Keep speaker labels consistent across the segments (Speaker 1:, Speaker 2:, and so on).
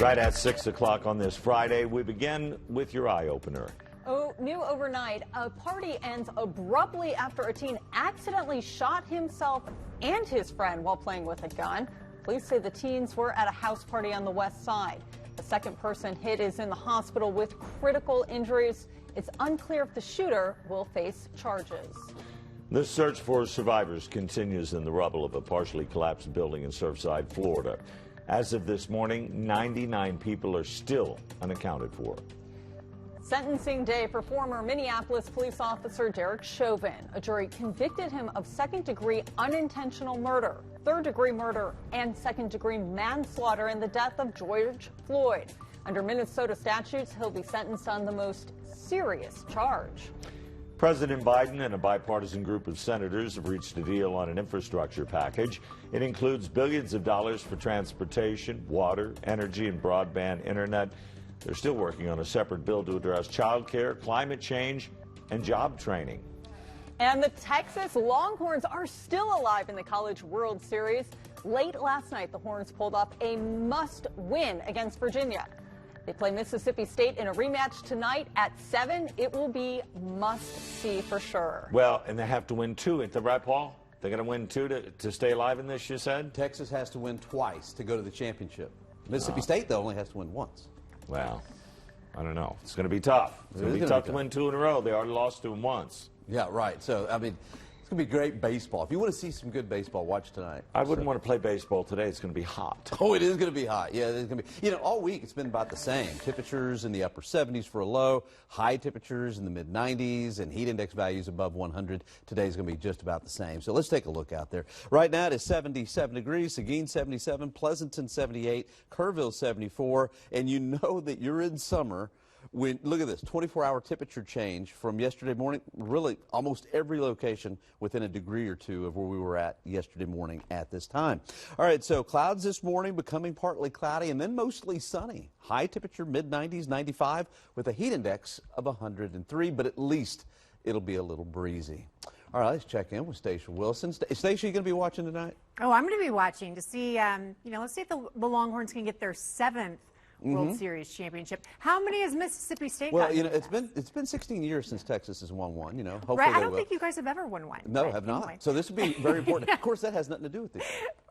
Speaker 1: Right at 6 o'clock on this Friday, we begin with your eye opener.
Speaker 2: Oh, new overnight, a party ends abruptly after a teen accidentally shot himself and his friend while playing with a gun. Police say the teens were at a house party on the west side. The second person hit is in the hospital with critical injuries. It's unclear if the shooter will face charges.
Speaker 1: The search for survivors continues in the rubble of a partially collapsed building in Surfside, Florida. As of this morning, 99 people are still unaccounted for.
Speaker 2: Sentencing day for former Minneapolis police officer Derek Chauvin. A jury convicted him of second-degree unintentional murder, third-degree murder, and second-degree manslaughter in the death of George Floyd. Under Minnesota statutes, he'll be sentenced on the most serious charge.
Speaker 1: President Biden and a bipartisan group of senators have reached a deal on an infrastructure package. It includes billions of dollars for transportation, water, energy, and broadband internet. They're still working on a separate bill to address child care, climate change, and job training.
Speaker 2: And the Texas Longhorns are still alive in the College World Series. Late last night, the Horns pulled off a must-win against Virginia. They play Mississippi State in a rematch tonight at 7. It will be must-see for sure.
Speaker 1: Well, and they have to win two, ain't that right, Paul? They're going to win two to stay alive in this, you said?
Speaker 3: Texas has to win twice to go to the championship. Mississippi State, though, only has to win once.
Speaker 1: Well, I don't know. It's going to be tough. It's going to be tough to win two in a row. They already lost to them once.
Speaker 3: Yeah, right. So, I mean, it's going to be great baseball. If you want to see some good baseball, watch tonight.
Speaker 1: I wouldn't want to play baseball today. It's going to be hot.
Speaker 3: Oh, it is going to be hot. Yeah, it's going to be. You know, all week it's been about the same. Temperatures in the upper 70s for a low, high temperatures in the mid 90s, and heat index values above 100. Today's going to be just about the same. So let's take a look out there. Right now it is 77 degrees, Seguin 77, Pleasanton 78, Kerrville 74, and you know that you're in summer. Look at this, 24-hour temperature change from yesterday morning. Really, almost every location within a degree or two of where we were at yesterday morning at this time. All right, so clouds this morning becoming partly cloudy and then mostly sunny. High temperature mid-90s, 95, with a heat index of 103, but at least it'll be a little breezy. All right, let's check in with Stacia Wilson. Stacia, you going to be watching tonight?
Speaker 4: Oh, I'm going to be watching to see, let's see if the Longhorns can get their 7th World Series championship. How many has Mississippi State got?
Speaker 3: Well, you know, it's been 16 years since Texas has won one. You know, hopefully
Speaker 4: right? I
Speaker 3: they
Speaker 4: don't
Speaker 3: will.
Speaker 4: think you guys have ever won one.
Speaker 3: No,
Speaker 4: but
Speaker 3: have not.
Speaker 4: anyway.
Speaker 3: So this would be very important. Of course, that has nothing to do with this.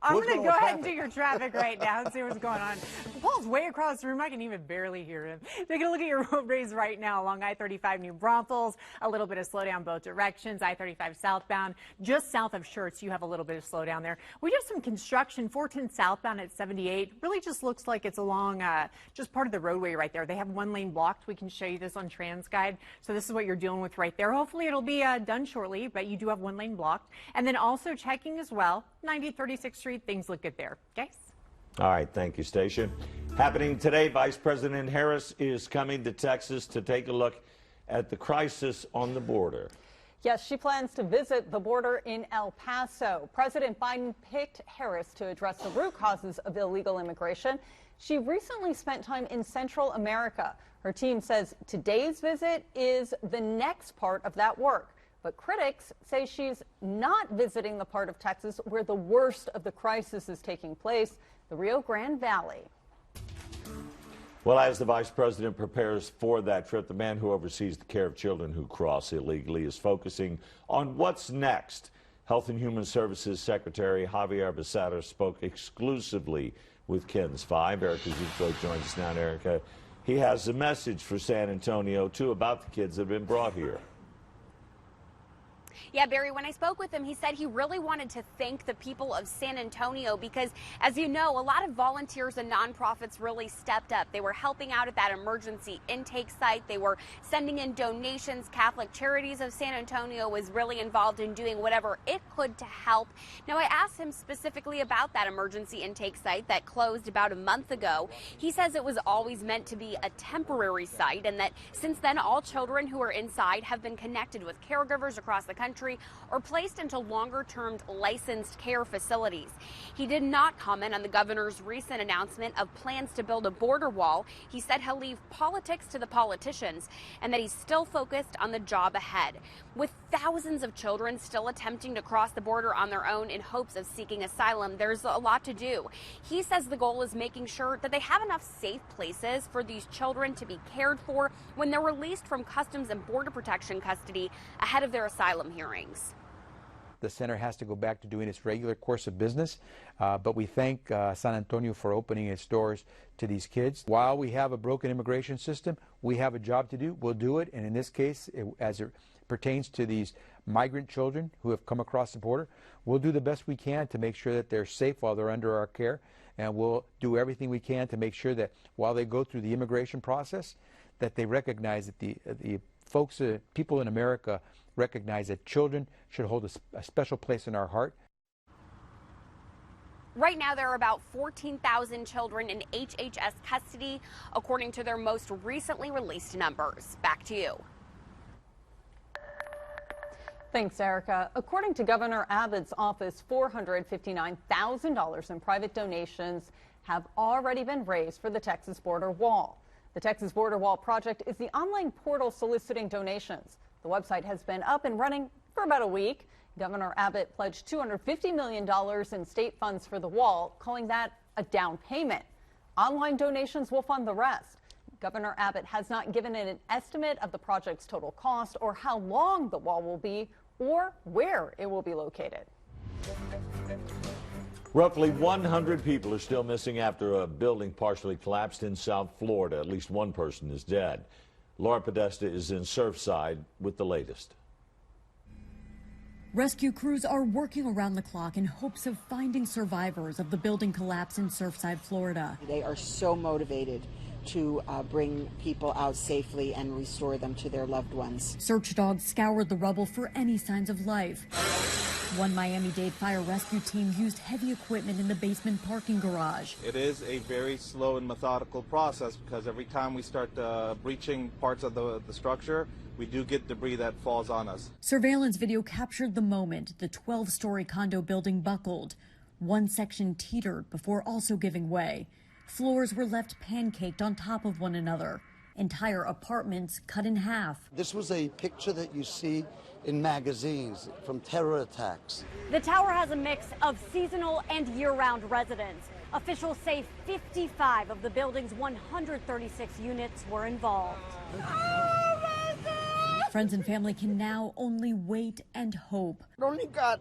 Speaker 4: I'm going to go ahead and do your traffic right now and see what's going on. Paul's way across the room. I can even barely hear him. Take a look at your road race right now along I-35 New Braunfels. A little bit of slowdown both directions. I-35 southbound, just south of Schertz, you have a little bit of slowdown there. We have some construction. 410 southbound at 78. Really just looks like it's along just part of the roadway right there. They have one lane blocked. We can show you this on TransGuide. So this is what you're dealing with right there. Hopefully it'll be done shortly, but you do have one lane blocked. And then also checking as well, 36th Street, things look good there. Guys?
Speaker 1: All right, thank you, Stacia. Happening today, Vice President Harris is coming to Texas to take a look at the crisis on the border.
Speaker 2: Yes, she plans to visit the border in El Paso. President Biden picked Harris to address the root causes of illegal immigration. She recently spent time in Central America. Her team says today's visit is the next part of that work. But critics say she's not visiting the part of Texas where the worst of the crisis is taking place, the Rio Grande Valley.
Speaker 1: Well, as the vice president prepares for that trip, the man who oversees the care of children who cross illegally is focusing on what's next. Health and Human Services Secretary Javier Becerra spoke exclusively with KENS5. Erica Zuko joins us now. Erica, he has a message for San Antonio, too, about the kids that have been brought here.
Speaker 5: Yeah, Barry, when I spoke with him, he said he really wanted to thank the people of San Antonio because, as you know, a lot of volunteers and nonprofits really stepped up. They were helping out at that emergency intake site. They were sending in donations. Catholic Charities of San Antonio was really involved in doing whatever it could to help. Now, I asked him specifically about that emergency intake site that closed about a month ago. He says it was always meant to be a temporary site and that since then, all children who are inside have been connected with caregivers across the country country or placed into longer-term licensed care facilities. He did not comment on the governor's recent announcement of plans to build a border wall. He said he'll leave politics to the politicians and that he's still focused on the job ahead. With thousands of children still attempting to cross the border on their own in hopes of seeking asylum, there's a lot to do. He says the goal is making sure that they have enough safe places for these children to be cared for when they're released from Customs and Border Protection custody ahead of their asylum hearings.
Speaker 6: The center has to go back to doing its regular course of business, but we thank San Antonio for opening its doors to these kids. While we have a broken immigration system, we have a job to do. We'll do it, and in this case, as it pertains to these migrant children who have come across the border, we'll do the best we can to make sure that they're safe while they're under our care, and we'll do everything we can to make sure that while they go through the immigration process, that they recognize that the folks, people in America recognize that children should hold a special place in our heart.
Speaker 5: Right now, there are about 14,000 children in HHS custody, according to their most recently released numbers. Back to you.
Speaker 2: Thanks, Erica. According to Governor Abbott's office, $459,000 in private donations have already been raised for the Texas border wall. The Texas Border Wall Project is the online portal soliciting donations. The website has been up and running for about a week. Governor Abbott pledged $250 million in state funds for the wall, calling that a down payment. Online donations will fund the rest. Governor Abbott has not given it an estimate of the project's total cost or how long the wall will be or where it will be located.
Speaker 1: Roughly 100 people are still missing after a building partially collapsed in South Florida. At least one person is dead. Laura Podesta is in Surfside with the latest.
Speaker 7: Rescue crews are working around the clock in hopes of finding survivors of the building collapse in Surfside, Florida.
Speaker 8: They are so motivated to bring people out safely and restore them to their loved ones.
Speaker 7: Search dogs scoured the rubble for any signs of life. One Miami-Dade fire rescue team used heavy equipment in the basement parking garage.
Speaker 9: It is a very slow and methodical process because every time we start breaching parts of the structure, we do get debris that falls on us.
Speaker 7: Surveillance video captured the moment the 12-story condo building buckled. One section teetered before also giving way. Floors were left pancaked on top of one another. Entire apartments cut in half.
Speaker 10: This was a picture that you see in magazines from terror attacks.
Speaker 11: The tower has a mix of seasonal and year-round residents. Officials say 55 of the building's 136 units were involved.
Speaker 10: Oh my God!
Speaker 7: Friends and family can now only wait and hope.
Speaker 10: Only God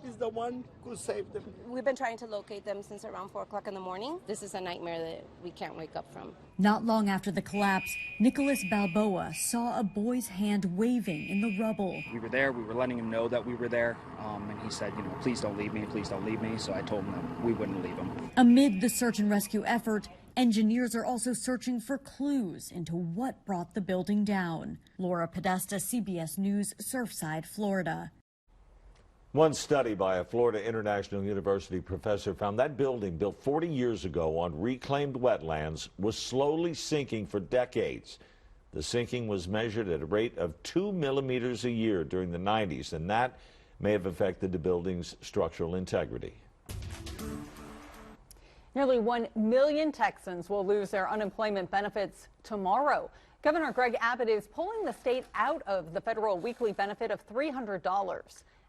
Speaker 10: is the one who saved them.
Speaker 12: We've been trying to locate them since around 4 o'clock in the morning. This is a nightmare that we can't wake up from.
Speaker 7: Not long after the collapse, Nicholas Balboa saw a boy's hand waving in the rubble.
Speaker 13: We were there, we were letting him know that we were there, and he said, please don't leave me, please don't leave me. So I told him that we wouldn't leave him.
Speaker 7: Amid the search and rescue effort, engineers are also searching for clues into what brought the building down. Laura Podesta, CBS News, Surfside, Florida.
Speaker 1: One study by a Florida International University professor found that building built 40 years ago on reclaimed wetlands was slowly sinking for decades. The sinking was measured at a rate of 2 millimeters a year during the 90s, and that may have affected the building's structural integrity.
Speaker 2: Nearly 1 million Texans will lose their unemployment benefits tomorrow. Governor Greg Abbott is pulling the state out of the federal weekly benefit of $300.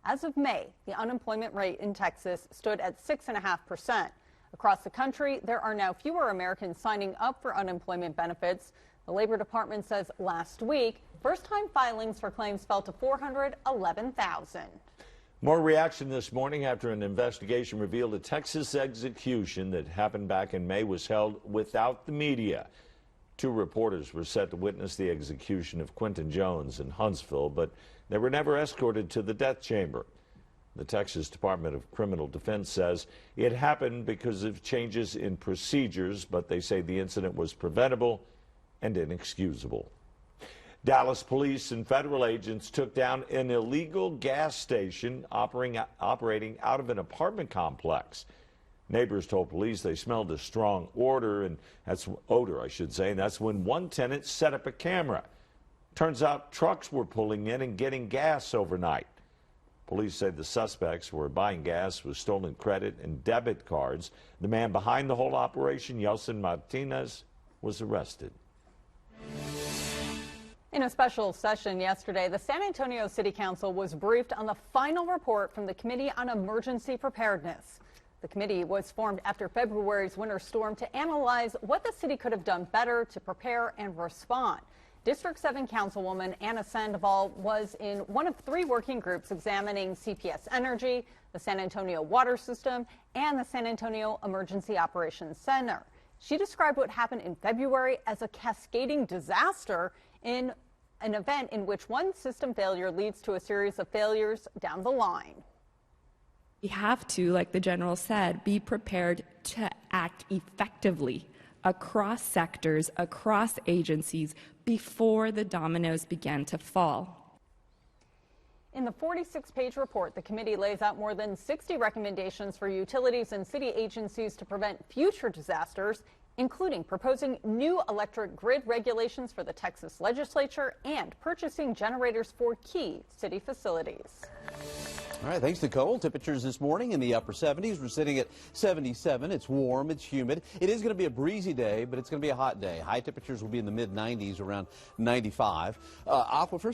Speaker 2: As of May, the unemployment rate in Texas stood at 6.5%. Across the country, there are now fewer Americans signing up for unemployment benefits. The Labor Department says last week, first-time filings for claims fell to 411,000.
Speaker 1: More reaction this morning after an investigation revealed a Texas execution that happened back in May was held without the media. 2 reporters were set to witness the execution of Quentin Jones in Huntsville, but they were never escorted to the death chamber. The Texas Department of Criminal Defense says it happened because of changes in procedures, but they say the incident was preventable and inexcusable. Dallas police and federal agents took down an illegal gas station operating out of an apartment complex. Neighbors told police they smelled a strong odor, and that's when one tenant set up a camera. Turns out trucks were pulling in and getting gas overnight. Police say the suspects were buying gas with stolen credit and debit cards. The man behind the whole operation, Yeltsin Martinez, was arrested.
Speaker 2: In a special session yesterday, the San Antonio City Council was briefed on the final report from the Committee on Emergency Preparedness. The committee was formed after February's winter storm to analyze what the city could have done better to prepare and respond. District 7 Councilwoman Anna Sandoval was in one of 3 working groups examining CPS Energy, the San Antonio Water System, and the San Antonio Emergency Operations Center. She described what happened in February as a cascading disaster in an event in which one system failure leads to a series of failures down the line.
Speaker 14: We have to, like the general said, be prepared to act effectively across sectors, across agencies, before the dominoes began to fall.
Speaker 2: In the 46-page report, the committee lays out more than 60 recommendations for utilities and city agencies to prevent future disasters, including proposing new electric grid regulations for the Texas legislature and purchasing generators for key city facilities.
Speaker 3: All right, thanks, Nicole. Temperatures this morning in the upper 70s. We're sitting at 77. It's warm, it's humid. It is going to be a breezy day, but it's going to be a hot day. High temperatures will be in the mid-90s, around 95. Aquifer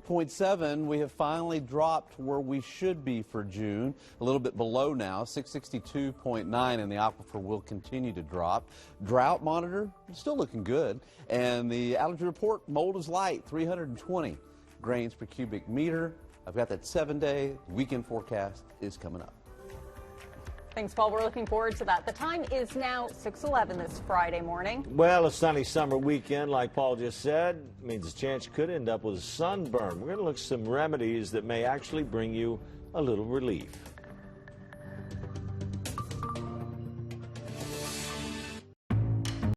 Speaker 3: 662.7. We have finally dropped where we should be for June. A little bit below now, 662.9, and the aquifer will continue to drop. Drought monitor still looking good, and the allergy report, mold is light, 320 grains per cubic meter. I've got that 7-day weekend forecast is coming up.
Speaker 2: Thanks, Paul. We're looking forward to that. The time is now 6:11 this Friday morning.
Speaker 1: Well, a sunny summer weekend, like Paul just said, means a chance you could end up with a sunburn. We're going to look at some remedies that may actually bring you a little relief.